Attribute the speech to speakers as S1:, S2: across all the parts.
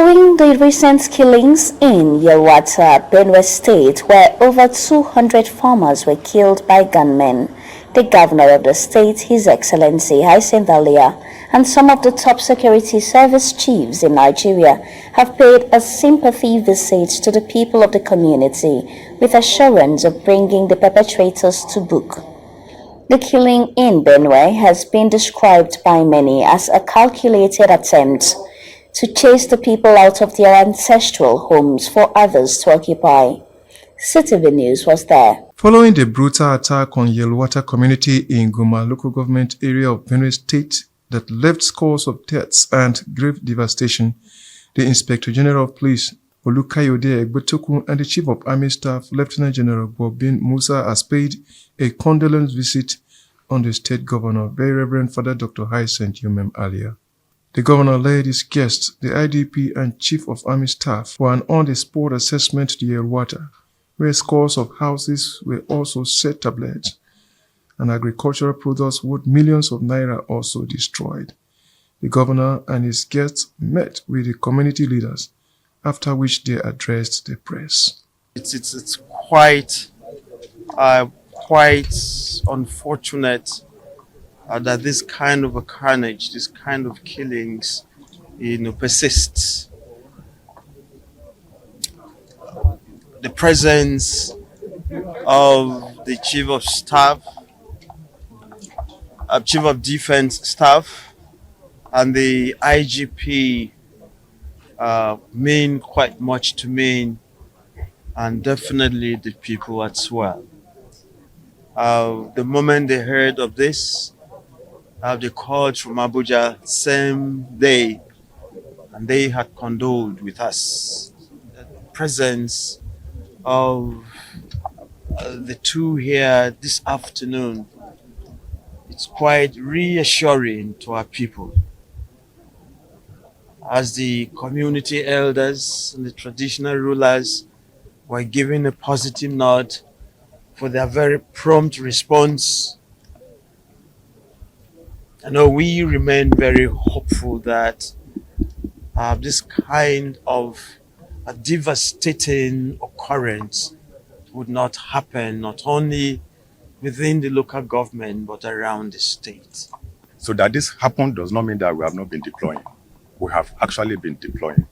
S1: Following the recent killings in Yelwata, Benue State, where over 200 farmers were killed by gunmen, the governor of the state, His Excellency Alia, and some of the top security service chiefs in Nigeria have paid a sympathy visit to the people of the community with assurance of bringing the perpetrators to book. The killing in Benue has been described by many as a calculated attempt to chase the people out of their ancestral homes for others to occupy. CTV News was there.
S2: Following the brutal attack on Yelwata community in Guma local government area of Benue State that left scores of deaths and grave devastation, the Inspector General of Police, Olukayode Egbetoku, and the Chief of Army Staff, Lieutenant General Bobin Musa, has paid a condolence visit on the State Governor, Very Reverend Father Dr. Hyacinth Umem Alia. The governor led his guests, the IDP and Chief of Army Staff, for an on-the-spot assessment to Yelwata, where scores of houses were also set ablaze, and agricultural products worth millions of naira also destroyed. The governor and his guests met with the community leaders, after which they addressed the press.
S3: It's quite unfortunate that this kind of a carnage, this kind of killings, persists. The presence of the Chief of Staff, Chief of Defense Staff, and the IGP mean quite much to me, and definitely the people as well. The moment they heard of this, they called from Abuja same day, and they had condoled with us. The presence of the two here this afternoon, it's quite reassuring to our people. As the community elders and the traditional rulers were given a positive nod for their very prompt response, I know we remain very hopeful that this kind of a devastating occurrence would not happen, not only within the local government, but around the state.
S4: So that this happened does not mean that we have not been deploying. We have actually been deploying.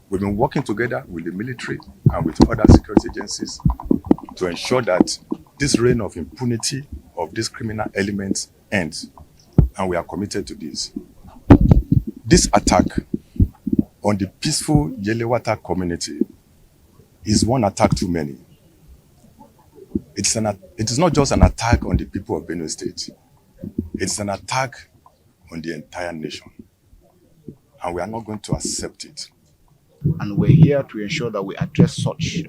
S4: We've been working together with the military and with other security agencies to ensure that this reign of impunity of these criminal elements ends, and we are committed to this. This attack on the peaceful Yelwata community is one attack too many. It is not just an attack on the people of Benue State. It's an attack on the entire nation, and we are not going to accept it.
S5: And we're here to ensure that we address such.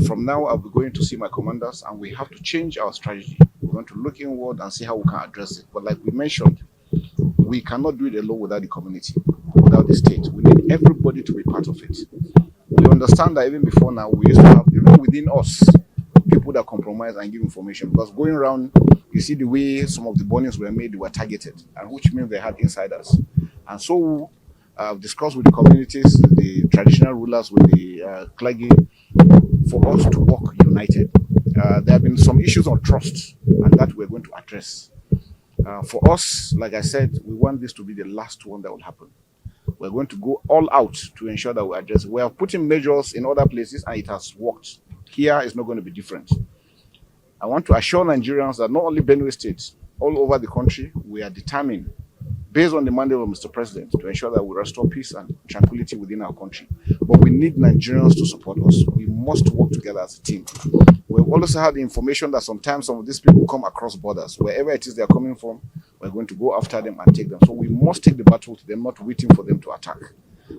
S5: From now, I'll be going to see my commanders, and we have to change our strategy. We're going to look inward and see how we can address it. But like we mentioned, we cannot do it alone without the community, without the state. We need everybody to be part of it. We understand that even before now, we used to have, even within us, people that compromise and give information. Because going around, you see the way some of the burnings were made, they were targeted, and which means they had insiders. And so I've discussed with the communities, the traditional rulers, with the clergy, for us to work united. There have been some issues on trust, and that we're going to address. For us, like I said, we want this to be the last one that will happen. We're going to go all out to ensure that we address it. We have put in measures in other places, and it has worked. Here is not going to be different. I want to assure Nigerians that not only Benue State, all over the country, we are determined, based on the mandate of Mr. President, to ensure that we restore peace and tranquility within our country. But we need Nigerians to support us. We must work together as a team. We've also had the information that sometimes some of these people come across borders. Wherever it is they're coming from, we're going to go after them and take them. So we must take the battle to them, not waiting for them to attack.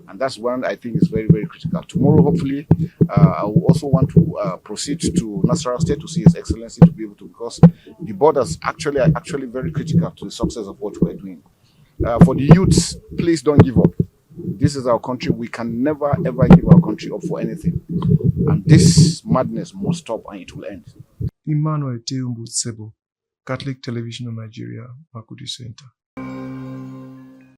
S5: And that's one I think is very, very critical. Tomorrow, hopefully, I will also want to proceed to Nasarawa State to see His Excellency, to be able to, because the borders are actually very critical to the success of what we're doing. For the youths, please don't give up. This is our country. We can never, ever give our country up for anything. And this madness must stop, and it will end.
S2: Emmanuel Teumbu Sebo, Catholic Television of Nigeria, Makurdi Center.